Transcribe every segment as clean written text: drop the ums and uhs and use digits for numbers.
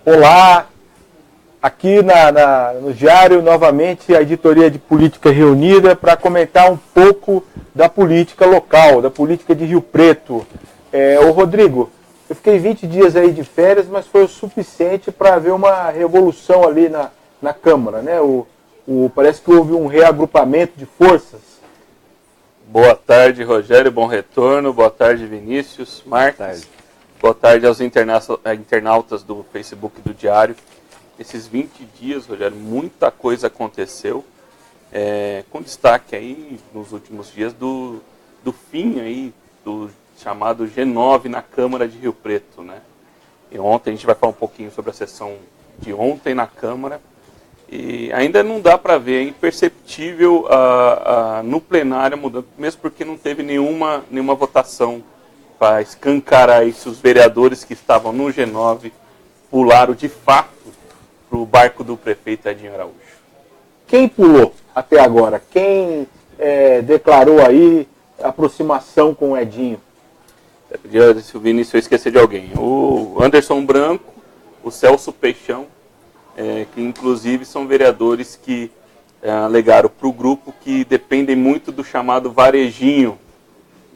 Olá, aqui no Diário, novamente, a editoria de política reunida para comentar um pouco da política local, da política de Rio Preto. Ô Rodrigo, eu fiquei 20 dias aí de férias, mas foi o suficiente para ver uma revolução ali na Câmara, né? Parece que houve um reagrupamento de forças. Boa tarde, Rogério, bom retorno. Boa tarde, Vinícius, Marcos. Boa tarde aos internautas do Facebook do Diário. Esses 20 dias, Rogério, muita coisa aconteceu, com destaque aí nos últimos dias do fim aí do chamado G9 na Câmara de Rio Preto, né? E ontem a gente vai falar um pouquinho sobre a sessão de ontem na Câmara, e ainda não dá para ver, é imperceptível no plenário mudando, mesmo porque não teve nenhuma votação para escancarar isso. Os vereadores que estavam no G9 pularam de fato para o barco do prefeito Edinho Araújo. Quem pulou até agora? Quem declarou aí aproximação com o Edinho? Se o Vinícius eu esquecer de alguém. O Anderson Branco, o Celso Peixão, que inclusive são vereadores que alegaram para o grupo que dependem muito do chamado varejinho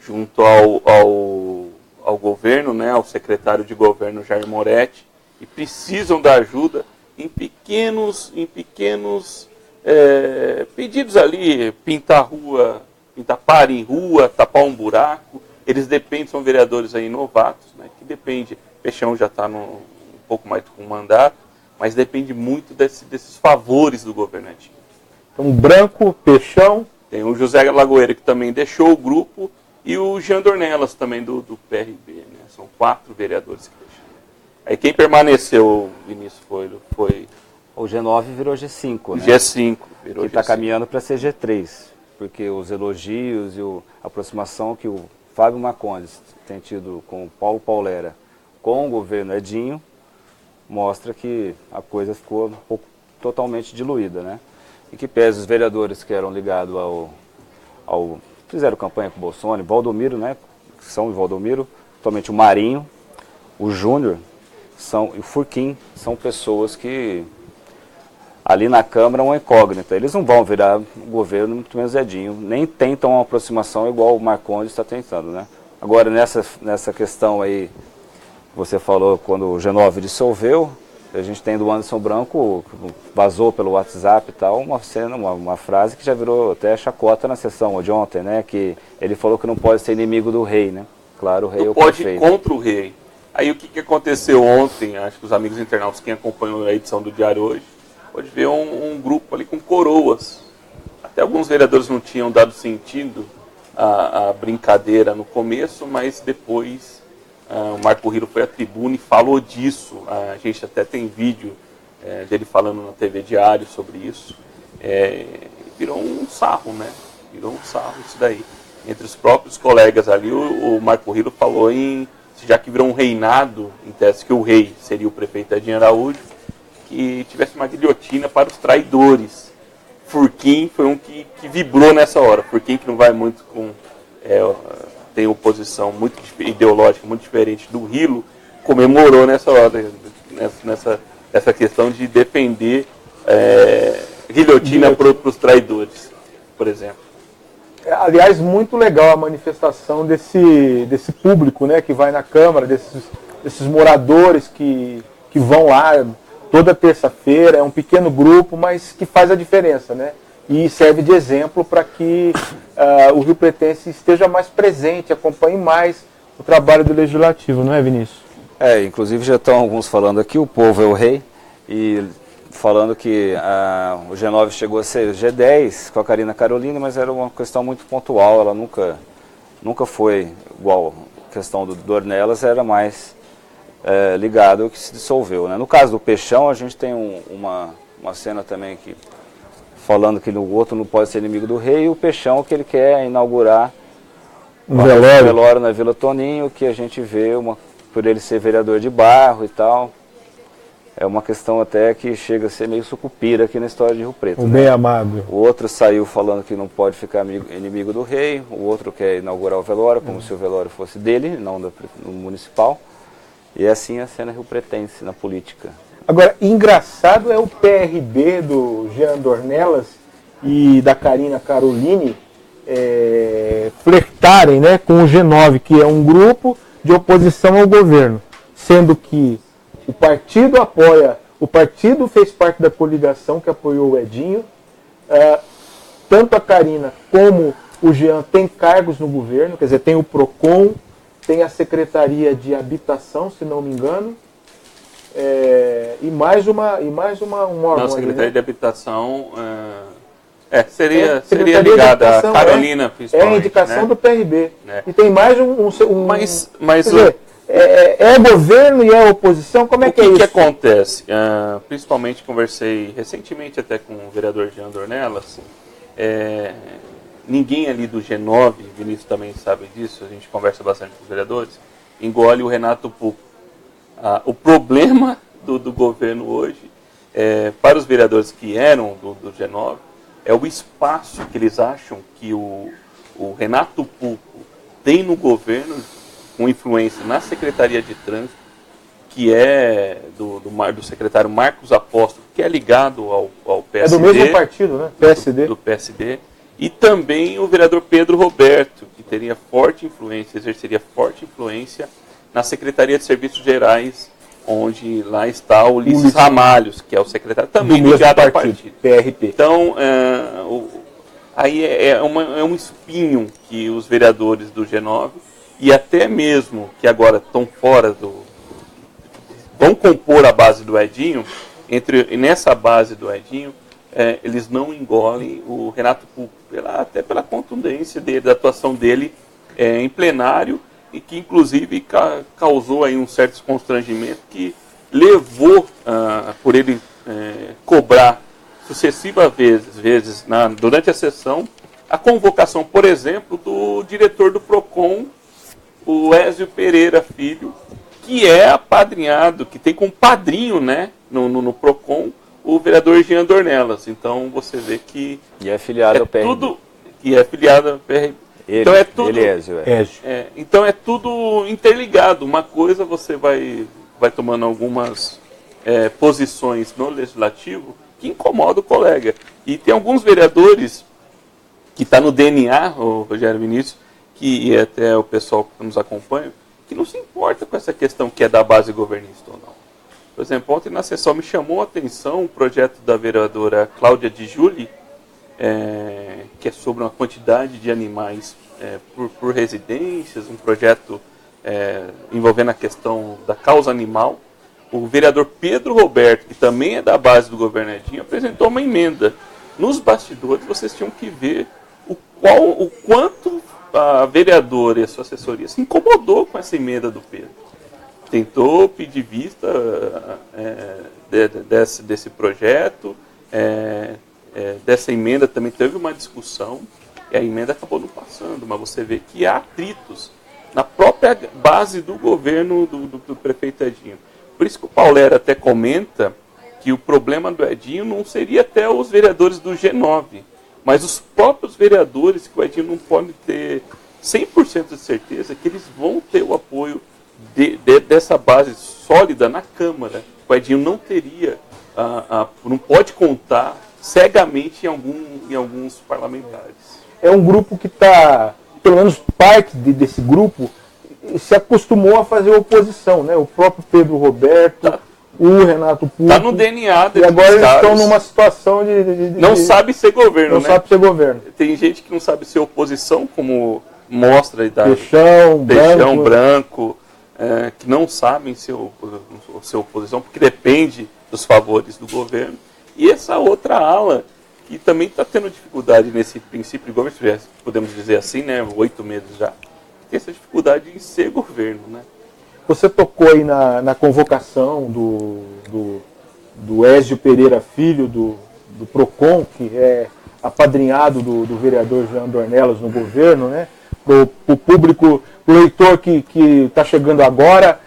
junto ao governo, né, ao secretário de governo Jair Moretti, e precisam da ajuda em pequenos pedidos ali, pintar rua, pintar pare em rua, tapar um buraco. Eles dependem, são vereadores aí novatos, né, que depende, Peixão já está um pouco mais com mandato, mas depende muito desses favores do governo. Então, Branco, Peixão. Tem o José Lagoeira, que também deixou o grupo, e o Jean Dornelas, também do PRB, né? São 4 vereadores que deixaram. Aí quem permaneceu, Vinícius, foi... O G9 virou G5, né? G5 virou G5. Que está caminhando para ser G3, porque os elogios e a aproximação que o Fábio Marcondes tem tido com o Paulo Paulera, com o governo Edinho, mostra que a coisa ficou um pouco totalmente diluída, né? E que pese os vereadores que eram ligados fizeram campanha com o Bolsonaro, Valdomiro, né? São o Valdomiro, totalmente o Marinho, o Júnior e o Furquim são pessoas que ali na Câmara é uma incógnita. Eles não vão virar governo, muito menos Edinho, nem tentam uma aproximação igual o Marcondes está tentando, né? Agora, nessa questão aí, você falou quando o G9 dissolveu, a gente tem do Anderson Branco, vazou pelo WhatsApp e tal, uma frase que já virou até chacota na sessão de ontem, né? Que ele falou que não pode ser inimigo do rei, né? Claro, o rei é o prefeito. Pode ir contra o rei. Aí o que aconteceu ontem, acho que os amigos internautas, quem acompanhou a edição do Diário hoje, pode ver um grupo ali com coroas. Até alguns vereadores não tinham dado sentido à brincadeira no começo, mas depois o Marco Rilo foi à tribuna e falou disso. A gente até tem vídeo dele falando na TV Diário sobre isso. Virou um sarro, né? Virou um sarro isso daí. Entre os próprios colegas ali, o Marco Rilo falou em já que virou um reinado, em tese que o rei seria o prefeito Edinho Araújo, que tivesse uma guilhotina para os traidores. Furquim foi um que vibrou nessa hora. Furquim, que não vai muito com... tem oposição muito ideológica, muito diferente do Rilo, comemorou nessa hora, nessa questão de defender guilhotina para os traidores, por exemplo. Aliás, muito legal a manifestação desse público, né, que vai na Câmara, desses moradores que vão lá toda terça-feira. É um pequeno grupo, mas que faz a diferença, né? E serve de exemplo para que o riopretense esteja mais presente, acompanhe mais o trabalho do Legislativo, não é, Vinícius? Inclusive já estão alguns falando aqui, o povo é o rei, e falando que o G9 chegou a ser G10 com a Karina Caroline, mas era uma questão muito pontual, ela nunca foi igual a questão do Dornelas, era mais ligado ao que se dissolveu, né? No caso do Peixão, a gente tem uma cena também que falando que o outro não pode ser inimigo do rei, e o Peixão que ele quer inaugurar um velório na Vila Toninho, que a gente vê por ele ser vereador de bairro e tal. É uma questão até que chega a ser meio sucupira aqui na história de Rio Preto. O bem amado. O outro saiu falando que não pode ficar inimigo do rei, o outro quer inaugurar o velório, como se o velório fosse dele, não do municipal. E é assim a cena riopretense na política. Agora, engraçado é o PRB do Jean Dornelas e da Karina Caroline flertarem, né, com o G9, que é um grupo de oposição ao governo, sendo que o partido fez parte da coligação que apoiou o Edinho, tanto a Karina como o Jean têm cargos no governo, quer dizer, tem o PROCON, tem a Secretaria de Habitação, se não me engano, e mais um órgão. Não, a Secretaria ali, de Habitação seria ligada à Carolina, principalmente. É a indicação, né, do PRB. É. E tem mais Mas quer dizer, é governo e é oposição? Como é que é isso? O que acontece? Principalmente conversei recentemente até com o vereador Jean Dornelas. Ninguém ali do G9, Vinícius também sabe disso, a gente conversa bastante com os vereadores, engole o Renato Pupo. O problema do governo hoje, para os vereadores que eram do G9, é o espaço que eles acham que o Renato Pupo tem no governo, com influência na Secretaria de Trânsito, que é do secretário Marcos Apóstolo, que é ligado ao PSD. É do mesmo partido, né? PSD. Do PSD. E também o vereador Pedro Roberto, que teria forte influência, exerceria forte influência na Secretaria de Serviços Gerais, onde lá está o Ulisses Ramalhos, que é o secretário também ligado ao partido. PRP. Então, aí é um espinho que os vereadores do G9, e até mesmo que agora estão fora vão compor a base do Edinho, nessa base do Edinho, eles não engolem o Renato Pupo, até pela contundência dele, da atuação dele em plenário, e que inclusive causou aí um certo constrangimento que levou por ele cobrar sucessivas vezes durante a sessão a convocação, por exemplo, do diretor do PROCON, o Ézio Pereira Filho, que é apadrinhado, que tem como padrinho, né, no PROCON, o vereador Jean Dornelas. Então você vê que e é filiado ao PRB. Tudo e é filiado ao PRB. Então é tudo. Então é tudo interligado. Uma coisa você vai tomando algumas posições no legislativo que incomoda o colega. E tem alguns vereadores que está no DNA, o Rogério Vinícius, e até o pessoal que nos acompanha, que não se importa com essa questão que é da base governista ou não. Por exemplo, ontem na sessão me chamou a atenção um projeto da vereadora Cláudia Di Giuli, que é sobre uma quantidade de animais por residências, um projeto envolvendo a questão da causa animal. O vereador Pedro Roberto, que também é da base do governo Edinho, apresentou uma emenda. Nos bastidores vocês tinham que ver o quanto a vereadora e a sua assessoria se incomodou com essa emenda do Pedro. Tentou pedir vista desse projeto, dessa emenda também teve uma discussão, e a emenda acabou não passando, mas você vê que há atritos na própria base do governo do prefeito Edinho. Por isso que o Paulera até comenta que o problema do Edinho não seria até os vereadores do G9, mas os próprios vereadores, que o Edinho não pode ter 100% de certeza que eles vão ter o apoio dessa base sólida na Câmara. O Edinho não teria, não pode contar cegamente em alguns parlamentares. É um grupo que está, pelo menos parte desse grupo, se acostumou a fazer oposição, né? O próprio Pedro Roberto, o Renato Pupo. Está no DNA deles. E agora eles estão numa situação de não sabe ser governo, não sabe ser governo. Tem gente que não sabe ser oposição, como mostra aí Peixão, branco, que não sabem ser oposição, porque depende dos favores do governo. E essa outra ala, que também está tendo dificuldade nesse princípio de governo, podemos dizer assim, né, 8 meses já, tem essa dificuldade em ser governo, né? Você tocou aí na convocação do Ézio Pereira Filho, do PROCON, que é apadrinhado do vereador Jean Dornelas no governo, né? Para o público, o leitor que está chegando agora,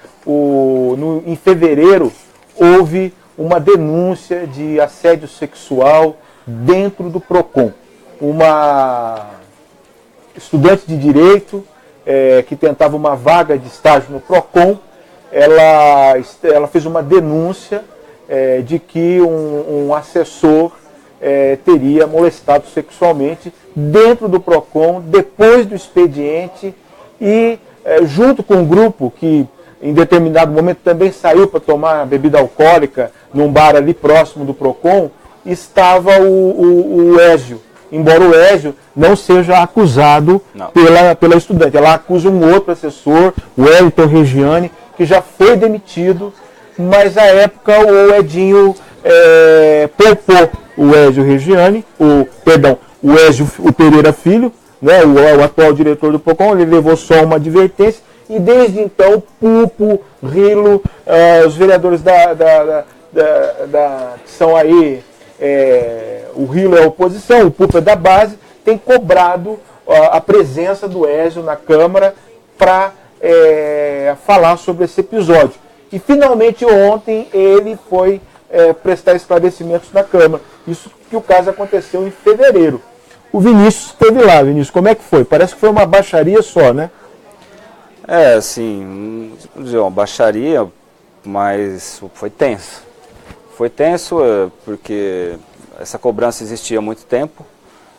em fevereiro houve uma denúncia de assédio sexual dentro do PROCON. Uma estudante de direito que tentava uma vaga de estágio no PROCON, ela fez uma denúncia de que um assessor teria molestado sexualmente dentro do PROCON, depois do expediente, e junto com um grupo que em determinado momento também saiu para tomar bebida alcoólica num bar ali próximo do PROCON, estava o Ézio. Embora o Ézio não seja acusado pela estudante. Ela acusa um outro assessor, o Wellington Reggiani, que já foi demitido, mas à época o Edinho poupou o Ézio Reggiani, o Ézio Pereira Filho, né, o atual diretor do PROCON. Ele levou só uma advertência e desde então Pupo, Rilo, os vereadores que são aí, o Rilo é a oposição, o Pupo é da base, tem cobrado a presença do Ézio na Câmara para falar sobre esse episódio. E finalmente ontem ele foi prestar esclarecimentos na Câmara. Isso que o caso aconteceu em fevereiro. O Vinícius esteve lá. Vinícius, como é que foi? Parece que foi uma baixaria só, né? Assim, vamos dizer, uma baixaria, mas foi tenso. Foi tenso porque essa cobrança existia há muito tempo.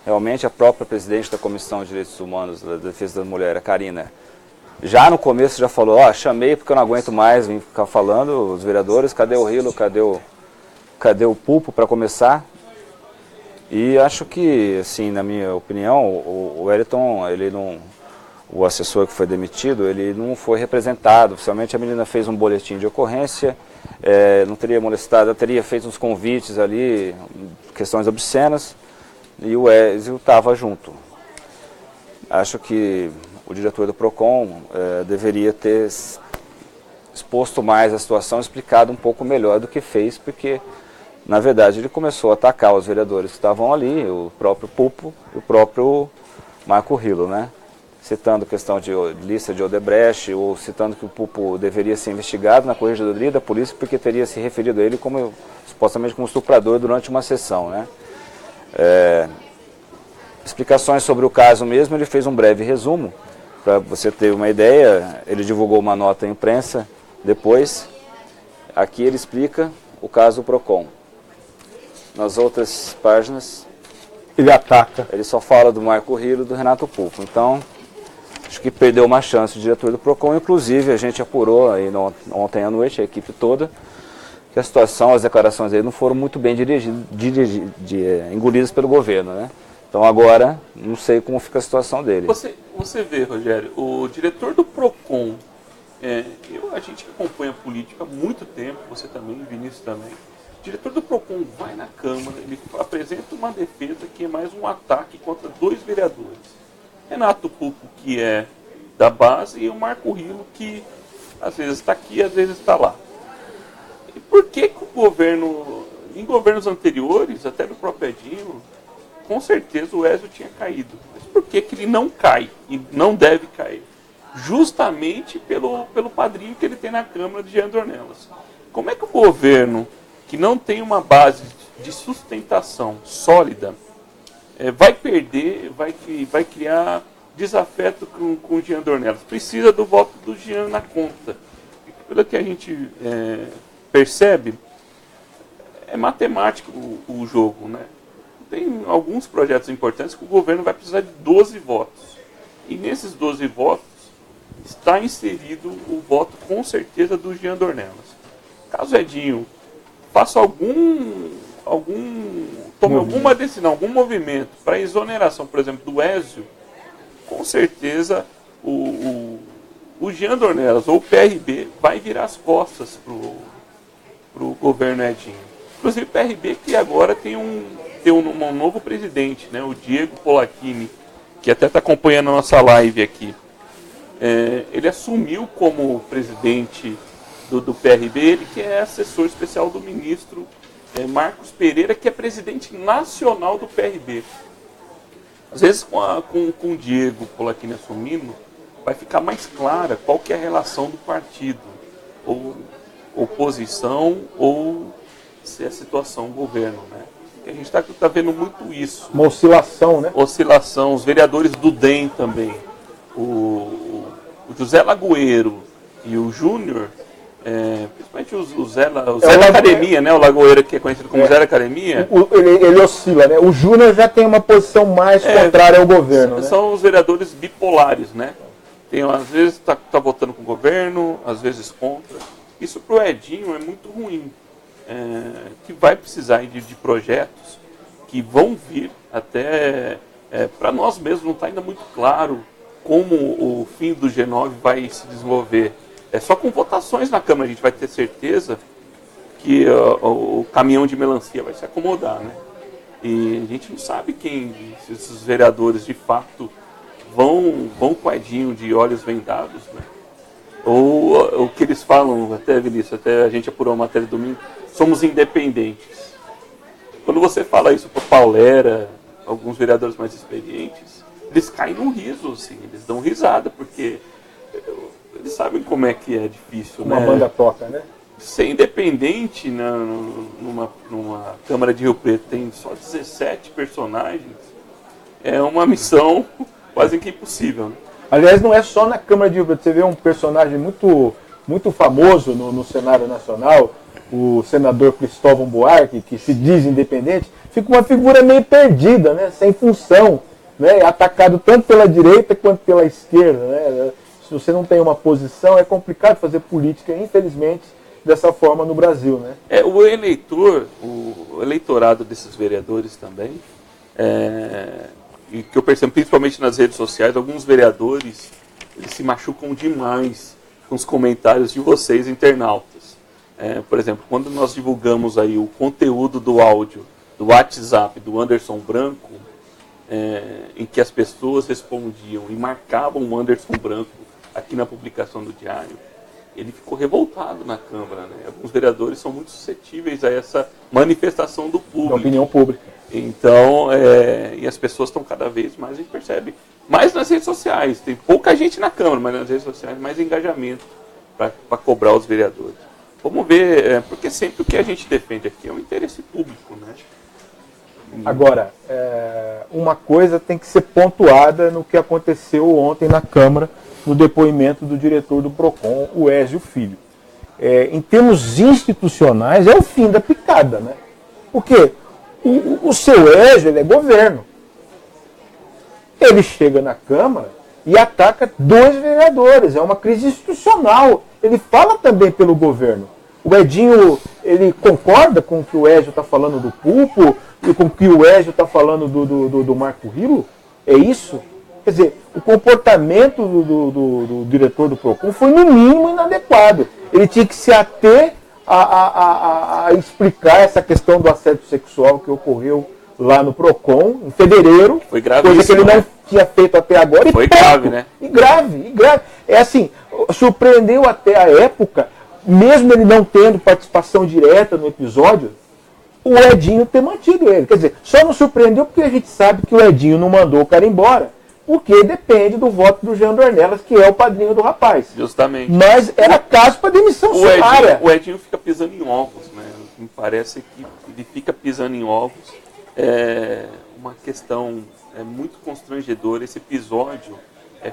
Realmente a própria presidente da Comissão de Direitos Humanos da Defesa da Mulher, a Karina, já no começo já falou, chamei porque eu não aguento mais vir ficar falando, os vereadores, cadê o Rilo, cadê o Pupo para começar? E acho que, assim, na minha opinião, o Wellington, o assessor que foi demitido, ele não foi representado. Oficialmente a menina fez um boletim de ocorrência, não teria molestado, teria feito uns convites ali, questões obscenas, e o Ézio estava junto. Acho que o diretor do PROCON deveria ter exposto mais a situação, explicado um pouco melhor do que fez, porque, na verdade, ele começou a atacar os vereadores que estavam ali, o próprio Pupo e o próprio Marco Rilo, né? Citando questão de lista de Odebrecht, ou citando que o Pupo deveria ser investigado na corregedoria da polícia porque teria se referido a ele supostamente como estuprador durante uma sessão, né? Explicações sobre o caso mesmo, ele fez um breve resumo, para você ter uma ideia. Ele divulgou uma nota à imprensa depois. Aqui ele explica o caso do PROCON. Nas outras páginas, ele ataca. Ele só fala do Marco Rilo e do Renato Pupo. Então, acho que perdeu uma chance o diretor do PROCON. Inclusive, a gente apurou aí ontem à noite, a equipe toda, que a situação, as declarações dele não foram muito bem engolidas pelo governo, né? Então agora, não sei como fica a situação dele. Você vê, Rogério, o diretor do PROCON, a gente que acompanha a política há muito tempo, você também, Vinícius também, o diretor do PROCON vai na Câmara, ele apresenta uma defesa que é mais um ataque contra 2 vereadores. Renato Pupo, que é da base, e o Marco Rilo, que às vezes está aqui, às vezes está lá. E por que o governo, em governos anteriores, até do próprio Edinho, com certeza o Ézio tinha caído. Mas por que ele não cai e não deve cair? justamente pelo padrinho que ele tem na Câmara de Jean Dornelas. Como é que o governo, que não tem uma base de sustentação sólida, vai perder, vai criar desafeto com o Jean Dornelas? Precisa do voto do Jean na conta. Pelo que a gente percebe, é matemático o jogo, né? Tem alguns projetos importantes que o governo vai precisar de 12 votos. E nesses 12 votos está inserido o voto, com certeza, do Jean Dornelas. Caso Edinho faça tome alguma decisão, algum movimento para exoneração, por exemplo, do Ézio, com certeza o Jean Dornelas ou o PRB vai virar as costas para o governo Edinho. Inclusive o PRB, que agora tem um novo presidente, né, o Diego Polacchini, que até está acompanhando a nossa live aqui. Ele assumiu como presidente do PRB, ele que é assessor especial do ministro Marcos Pereira, que é presidente nacional do PRB. Às vezes com o Diego Polacchini assumindo, vai ficar mais clara qual que é a relação do partido, ou oposição, ou se é a situação governo, né? A gente está vendo muito isso. Uma oscilação, né? Oscilação. Os vereadores do DEM também. O José Lagoeiro e o Júnior, principalmente o Zé da Academia, né? O Lagoeiro, que é conhecido como Zé da Academia. Ele oscila, né? O Júnior já tem uma posição mais contrária ao governo. São os vereadores bipolares, né? Às vezes está votando com o governo, às vezes contra. Isso para o Edinho é muito ruim. Que vai precisar de projetos que vão vir até... para nós mesmos não está ainda muito claro como o fim do G9 vai se desenvolver. Só com votações na Câmara a gente vai ter certeza que o caminhão de melancia vai se acomodar, né? E a gente não sabe se esses vereadores de fato vão com o Edinho de olhos vendados, né? Ou o que eles falam, até Vinícius, até a gente apurou a matéria domingo, somos independentes. Quando você fala isso para Paulera, alguns vereadores mais experientes, eles caem num riso, assim, eles dão risada, porque eles sabem como é que é difícil, uma banda toca, né? Ser independente numa Câmara de Rio Preto tem só 17 personagens, é uma missão quase que impossível, né? Aliás, não é só na Câmara de Rio Preto. Você vê um personagem muito famoso no cenário nacional, o senador Cristóvão Buarque, que se diz independente, fica uma figura meio perdida, né? Sem função, né? Atacado tanto pela direita quanto pela esquerda, né? Se você não tem uma posição, é complicado fazer política, infelizmente, dessa forma no Brasil, né? O eleitorado desses vereadores também, e que eu percebo principalmente nas redes sociais, alguns vereadores eles se machucam demais com os comentários de vocês, internautas. Por exemplo, quando nós divulgamos aí o conteúdo do áudio do WhatsApp do Anderson Branco, em que as pessoas respondiam e marcavam o Anderson Branco aqui na publicação do Diário, ele ficou revoltado na Câmara, né? Alguns vereadores são muito suscetíveis a essa manifestação do público. Da opinião pública. Então, e as pessoas estão cada vez mais, a gente percebe, mais nas redes sociais. Tem pouca gente na Câmara, mas nas redes sociais mais engajamento para cobrar os vereadores. Vamos ver, porque sempre o que a gente defende aqui é o interesse público, né? Agora, uma coisa tem que ser pontuada no que aconteceu ontem na Câmara, no depoimento do diretor do PROCON, o Ézio Filho. Em termos institucionais, é o fim da picada, né? Porque o seu Ézio, ele é governo. Ele chega na Câmara e ataca 2 vereadores. É uma crise institucional. Ele fala também pelo governo. O Edinho, ele concorda com o que o Ézio está falando do Pulpo e com o que o Ézio está falando do Marco Rilo? É isso? Quer dizer, o comportamento do diretor do PROCON foi no mínimo inadequado. Ele tinha que se ater a explicar essa questão do assédio sexual que ocorreu lá no PROCON, em fevereiro. Foi gravíssimo, coisa que ele não tinha feito até agora. Foi grave, né? E grave. É assim, surpreendeu até a época, mesmo ele não tendo participação direta no episódio, o Edinho ter mantido ele. Quer dizer, só não surpreendeu porque a gente sabe que o Edinho não mandou o cara embora, porque depende do voto do Jean Dornelas, que é o padrinho do rapaz. Justamente. Mas era caso para demissão sumária. O Edinho fica pisando em ovos, né? Me parece que ele fica pisando em ovos. É uma questão muito constrangedora. Esse episódio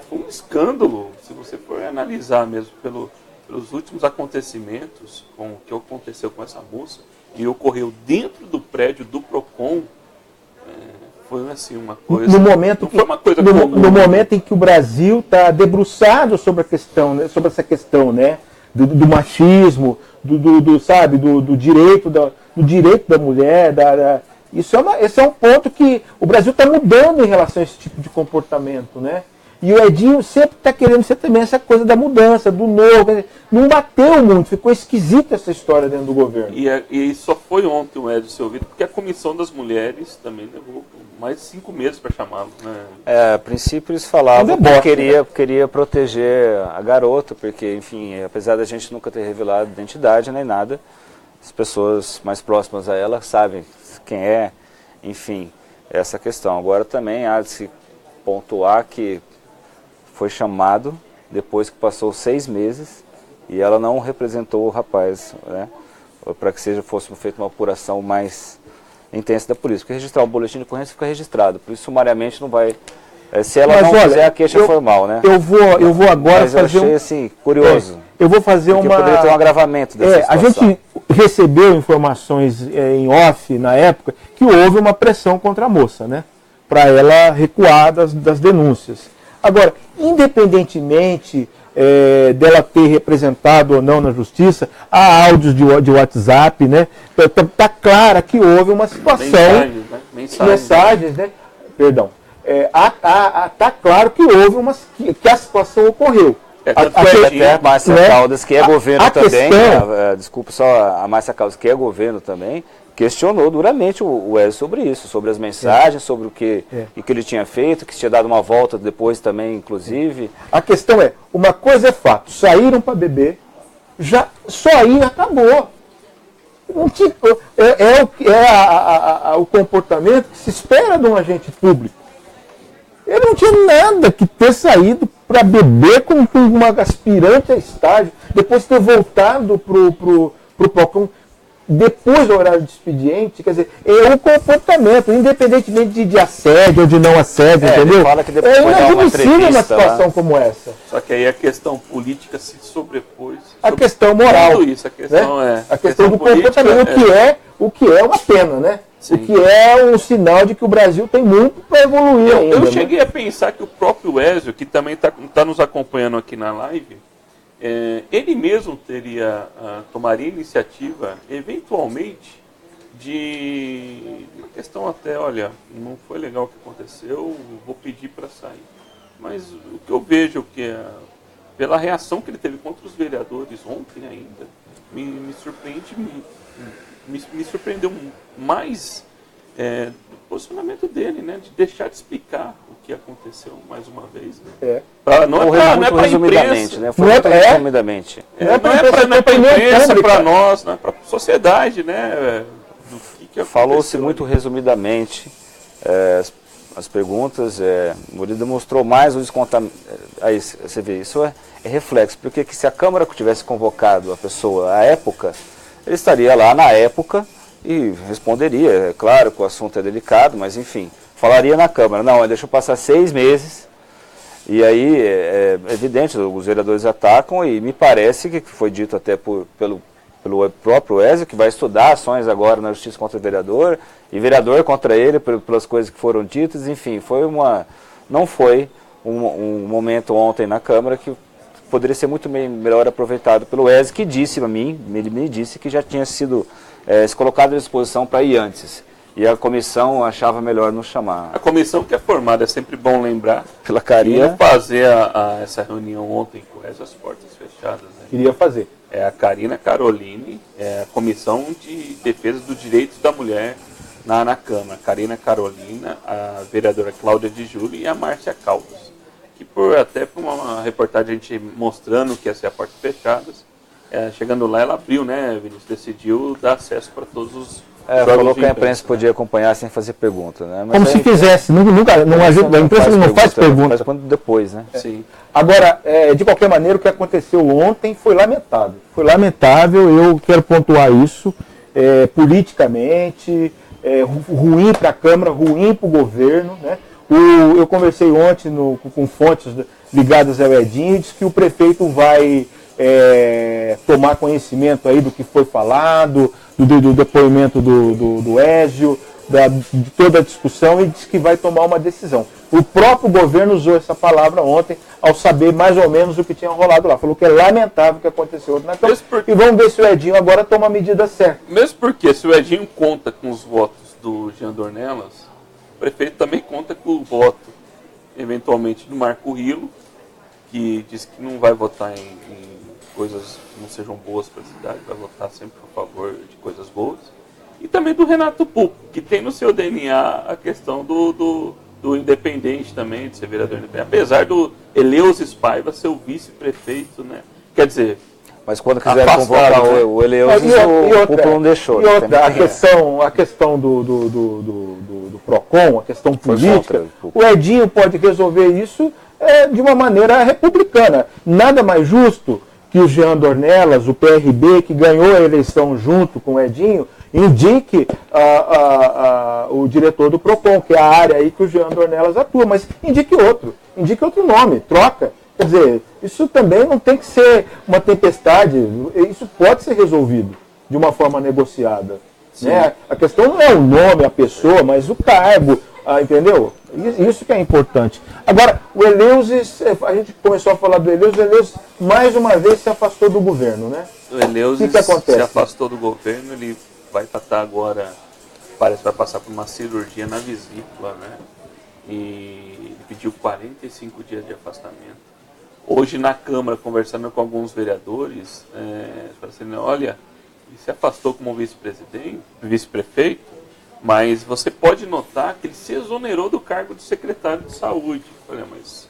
foi um escândalo, se você for analisar mesmo pelos últimos acontecimentos com o que aconteceu com essa moça, e ocorreu dentro do prédio do Procon. Foi assim uma coisa. No momento em que o Brasil está debruçado sobre a questão, né, sobre essa questão, né, do machismo, do direito da mulher, esse é um ponto que o Brasil está mudando em relação a esse tipo de comportamento, né? E o Edinho sempre está querendo ser também essa coisa da mudança, do novo. Não bateu muito, ficou esquisita essa história dentro do governo. E só foi ontem o Edinho ser ouvido, porque a Comissão das Mulheres também levou mais de 5 meses para chamá-lo. Né? A princípio eles falavam que queria proteger a garota, porque, enfim, apesar da gente nunca ter revelado identidade nem nada, as pessoas mais próximas a ela sabem quem é, enfim, essa questão. Agora também há de se pontuar que foi chamado depois que passou 6 meses e ela não representou o rapaz, né, para que fosse feita uma apuração mais intensa da polícia. Porque registrar o boletim de ocorrência fica registrado, por isso sumariamente não vai... se ela não fizer a queixa formal, né? Eu vou agora fazer... Mas eu achei assim, curioso. Eu vou fazer porque poderia ter um agravamento dessa situação. A gente recebeu informações em off, na época, que houve uma pressão contra a moça, né? Para ela recuar das denúncias. Agora, independentemente dela ter representado ou não na justiça, há áudios de WhatsApp, né? Tá clara que houve uma situação... Mensagens, né? Perdão. Tá claro que houve que a situação ocorreu. Até a Márcia Caldas, que é governo também, desculpa só, a Márcia Caldas, que é governo também, questionou duramente o Ezio sobre isso, sobre as mensagens, sobre o que ele tinha feito, que tinha dado uma volta depois também, inclusive. A questão uma coisa é fato, saíram para beber, só aí acabou. Não tinha, o comportamento que se espera de um agente público. Ele não tinha nada que ter saído para beber com uma aspirante a estágio, depois ter voltado pro PROCON depois do horário de expediente. Quer dizer, é um comportamento, independentemente de assédio ou de não assédio, entendeu? Ele fala que depois inadmissível uma situação como essa. Só que aí a questão política se sobrepôs. A questão moral. Tudo isso, a questão a questão do comportamento, o que é uma pena, né? Sim. O que é um sinal de que o Brasil tem muito para evoluir ainda. Eu cheguei a pensar que o próprio Ezio, que também está nos acompanhando aqui na live, ele mesmo tomaria iniciativa, eventualmente, de uma questão até, olha, não foi legal o que aconteceu, vou pedir para sair. Mas o que eu vejo pela reação que ele teve contra os vereadores ontem ainda, me surpreende muito. Me surpreendeu mais do posicionamento dele, né? De deixar de explicar o que aconteceu mais uma vez. Né? Não é para a imprensa. Né? Foi resumidamente. Não é para a imprensa, para nós, para a sociedade. Né? Falou-se muito resumidamente as perguntas. O Murilo demonstrou mais o descontamento. Aí você vê, isso é reflexo. Porque se a Câmara tivesse convocado a pessoa à época, ele estaria lá na época e responderia, é claro que o assunto é delicado, mas enfim, falaria na Câmara. Não, deixa eu passar 6 meses, e aí é evidente, os vereadores atacam, e me parece que foi dito até pelo próprio Ezio, que vai estudar ações agora na justiça contra o vereador, e vereador contra ele pelas coisas que foram ditas, enfim, não foi um momento ontem na Câmara que poderia ser muito melhor aproveitado pelo Ezio, que disse a mim, ele me disse que já tinha sido se colocado à disposição para ir antes. E a comissão achava melhor não chamar. A comissão que é formada, é sempre bom lembrar, pela Karina. Fazer essa reunião ontem com o Ezio às portas fechadas. Né? Queria fazer. É a Karina Caroline, a Comissão de Defesa dos Direitos da Mulher na Câmara. Karina Carolina, a vereadora Cláudia de Júlio e a Márcia Caldas. Que até por uma reportagem a gente mostrando que ia ser a portas fechadas, chegando lá ela abriu, né, Vinícius, decidiu dar acesso para todos os Falou que a imprensa podia acompanhar sem fazer pergunta, né? Mas como se fizesse, nunca, não ajuda, a imprensa não faz pergunta. Faz quando depois, né? Sim. Agora, de qualquer maneira, o que aconteceu ontem foi lamentável. Foi lamentável, eu quero pontuar isso, politicamente, ruim para a Câmara, ruim para o governo, né? Eu conversei ontem com fontes ligadas ao Edinho, disse que o prefeito vai tomar conhecimento aí do que foi falado, do depoimento do Ézio, de toda a discussão, e disse que vai tomar uma decisão. O próprio governo usou essa palavra ontem, ao saber mais ou menos o que tinha rolado lá. Falou que é lamentável o que aconteceu ontem na Câmara. E vamos ver se o Edinho agora toma a medida certa. Mesmo porque se o Edinho conta com os votos do Jean Dornelas, o prefeito também conta com o voto, eventualmente, do Marco Rilo, que diz que não vai votar em coisas que não sejam boas para a cidade, vai votar sempre a favor de coisas boas. E também do Renato Pupo, que tem no seu DNA a questão do independente também, de ser vereador independente. Apesar do Eleusis Paiva ser o vice-prefeito, né? Quer dizer... Mas quando quiseram convocar o Eleusis, o Pupo não deixou. E outra, a questão do PROCON, a questão política, o Edinho pode resolver isso de uma maneira republicana. Nada mais justo que o Jean Dornelas, o PRB, que ganhou a eleição junto com o Edinho, indique o diretor do PROCON, que é a área aí que o Jean Dornelas atua, mas indique outro nome, troca. Quer dizer, isso também não tem que ser uma tempestade, isso pode ser resolvido de uma forma negociada. Né? A questão não é o nome, a pessoa, mas o cargo, entendeu? Isso que é importante. Agora, o Eleusis, a gente começou a falar do Eleusis, o Eleusis mais uma vez se afastou do governo, né? O Eleusis que acontece? Se afastou do governo, ele vai tratar agora, parece que vai passar por uma cirurgia na vesícula, né? E ele pediu 45 dias de afastamento. Hoje na Câmara, conversando com alguns vereadores, assim, olha, ele se afastou como vice-presidente, vice-prefeito, mas você pode notar que ele se exonerou do cargo de secretário de saúde. Eu falei, mas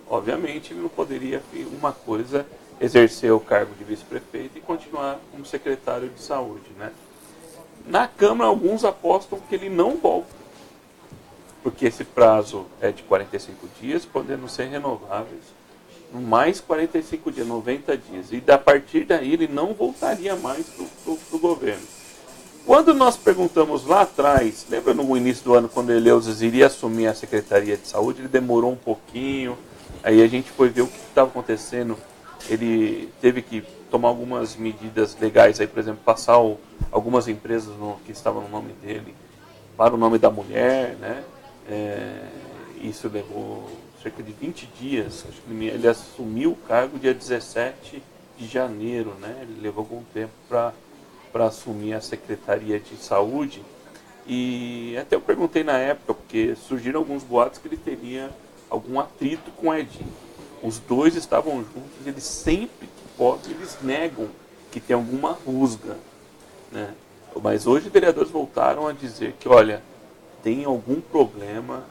obviamente ele não poderia, uma coisa, exercer o cargo de vice-prefeito e continuar como secretário de saúde, né? Na Câmara, alguns apostam que ele não volta, porque esse prazo é de 45 dias, podendo ser renováveis. Mais 45 dias, 90 dias. E a partir daí ele não voltaria mais para o governo. Quando nós perguntamos lá atrás, lembra no início do ano, quando o Eleusis iria assumir a Secretaria de Saúde, ele demorou um pouquinho, aí a gente foi ver o que estava acontecendo. Ele teve que tomar algumas medidas legais, aí, por exemplo, passar algumas empresas que estavam no nome dele para o nome da mulher, né? Isso levou cerca de 20 dias, acho que ele assumiu o cargo dia 17 de janeiro, né? Ele levou algum tempo para assumir a Secretaria de Saúde, e até eu perguntei na época, porque surgiram alguns boatos que ele teria algum atrito com o Edinho. Os dois estavam juntos, eles sempre que podem, eles negam que tem alguma rusga, né? Mas hoje os vereadores voltaram a dizer que, olha, tem algum problema,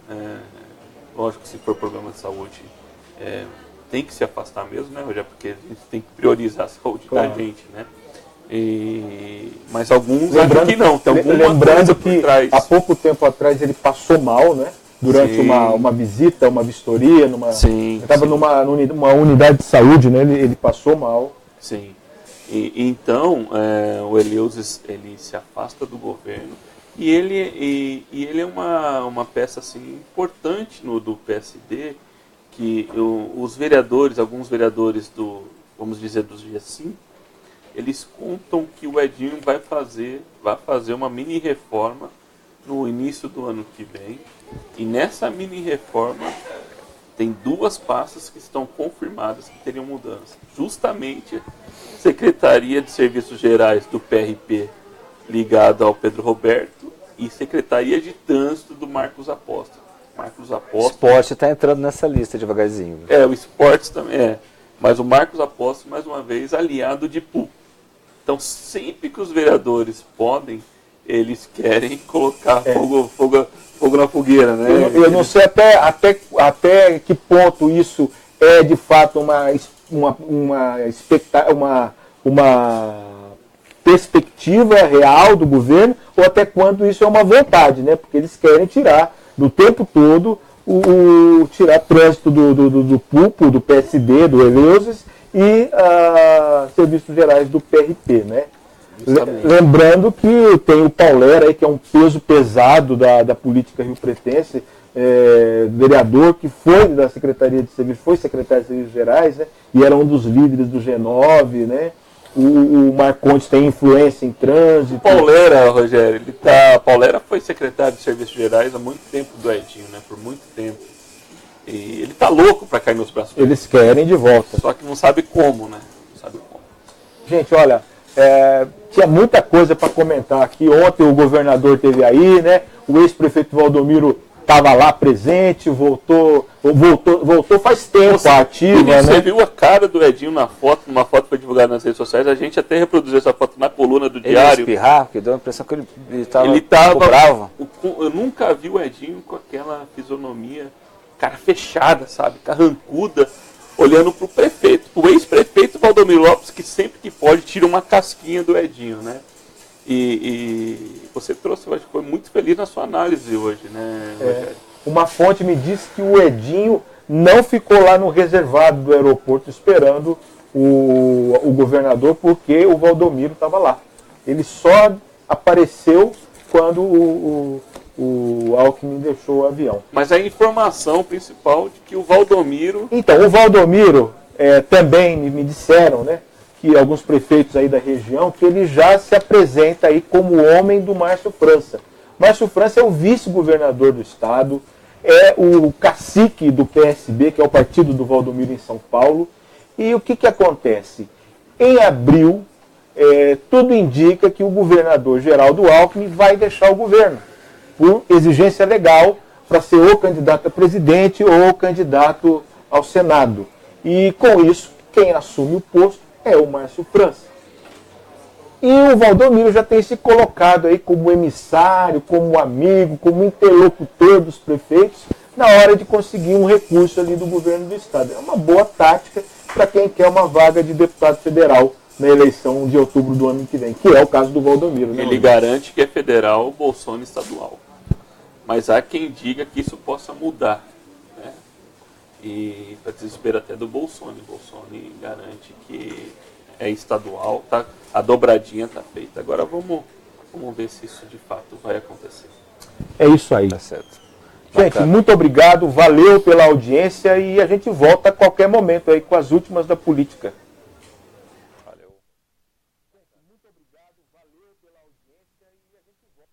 lógico que se for problema de saúde, tem que se afastar mesmo, né, Rogério? Porque a gente tem que priorizar a saúde da gente, né? Mas alguns acham que não. Tem lembrando que há pouco tempo atrás ele passou mal, né? Durante uma visita, uma vistoria, estava numa unidade de saúde, né? Ele passou mal. Sim. Então, o Eleusis, ele se afasta do governo. E ele é uma peça assim, importante do PSD, que os vereadores, alguns vereadores vamos dizer, do G5, eles contam que o Edinho vai fazer uma mini reforma no início do ano que vem. E nessa mini reforma tem duas pastas que estão confirmadas que teriam mudança. Justamente Secretaria de Serviços Gerais do PRP, ligado ao Pedro Roberto, e Secretaria de Trânsito do Marcos Apóstolo. O esporte está entrando nessa lista devagarzinho. O esporte também é. Mas o Marcos Apóstolo, mais uma vez, aliado de Pupo. Então, sempre que os vereadores podem, eles querem colocar fogo na fogueira, né? Eu não sei até que ponto isso é, de fato, uma perspectiva real do governo ou até quando isso é uma vontade, né? Porque eles querem tirar do tempo todo tirar trânsito do PUPO, do PSD, do Eleusis e serviços gerais do PRT, né? Lembrando que tem o Paulera aí, que é um peso pesado da política riopretense, vereador que foi da Secretaria de Serviços, foi secretário de Serviços Gerais, né? E era um dos líderes do G9, né? O Marcondes tem influência em trânsito. Paulera, Rogério, Paulera foi secretário de Serviços Gerais há muito tempo do Edinho, né? Por muito tempo. E ele tá louco para cair nos braços. Eles querem de volta. Só que não sabe como, né? Não sabe como. Gente, olha, tinha muita coisa para comentar aqui. Ontem o governador esteve aí, né? O ex-prefeito Valdomiro estava lá presente, voltou faz tempo ativa, né? Você viu a cara do Edinho na foto, numa foto que foi divulgada nas redes sociais, a gente até reproduziu essa foto na coluna do Diário. Ele espirrar, porque deu a impressão que ele estava bravo. Eu nunca vi o Edinho com aquela fisionomia, cara fechada, sabe, carrancuda, olhando pro prefeito, o ex-prefeito Valdomiro Lopes, que sempre que pode tira uma casquinha do Edinho, né? E você trouxe, eu acho que foi muito feliz na sua análise hoje, né, Rogério? Uma fonte me disse que o Edinho não ficou lá no reservado do aeroporto esperando o governador porque o Valdomiro estava lá. Ele só apareceu quando o Alckmin deixou o avião. Mas a informação principal de que o Valdomiro... Então, o Valdomiro também me disseram, né? Que alguns prefeitos aí da região, que ele já se apresenta aí como homem do Márcio França. Márcio França é o vice-governador do estado, é o cacique do PSB, que é o partido do Valdomiro em São Paulo. E o que acontece? Em abril, tudo indica que o governador Geraldo Alckmin vai deixar o governo, por exigência legal, para ser ou candidato a presidente ou candidato ao Senado. E com isso, quem assume o posto é o Márcio França. E o Valdomiro já tem se colocado aí como emissário, como amigo, como interlocutor dos prefeitos, na hora de conseguir um recurso ali do governo do estado. É uma boa tática para quem quer uma vaga de deputado federal na eleição de outubro do ano que vem, que é o caso do Valdomiro. Né, ele garante que é federal, o Bolsonaro estadual. Mas há quem diga que isso possa mudar, né? E para desespero até do Bolsonaro. O Bolsonaro garante que é estadual, tá? A dobradinha está feita. Agora vamos ver se isso de fato vai acontecer. É isso aí. Tá certo. Gente, Bacana. muito obrigado, valeu pela audiência e a gente volta a qualquer momento aí com as últimas da política. Valeu. Muito obrigado, valeu pela audiência e a gente volta.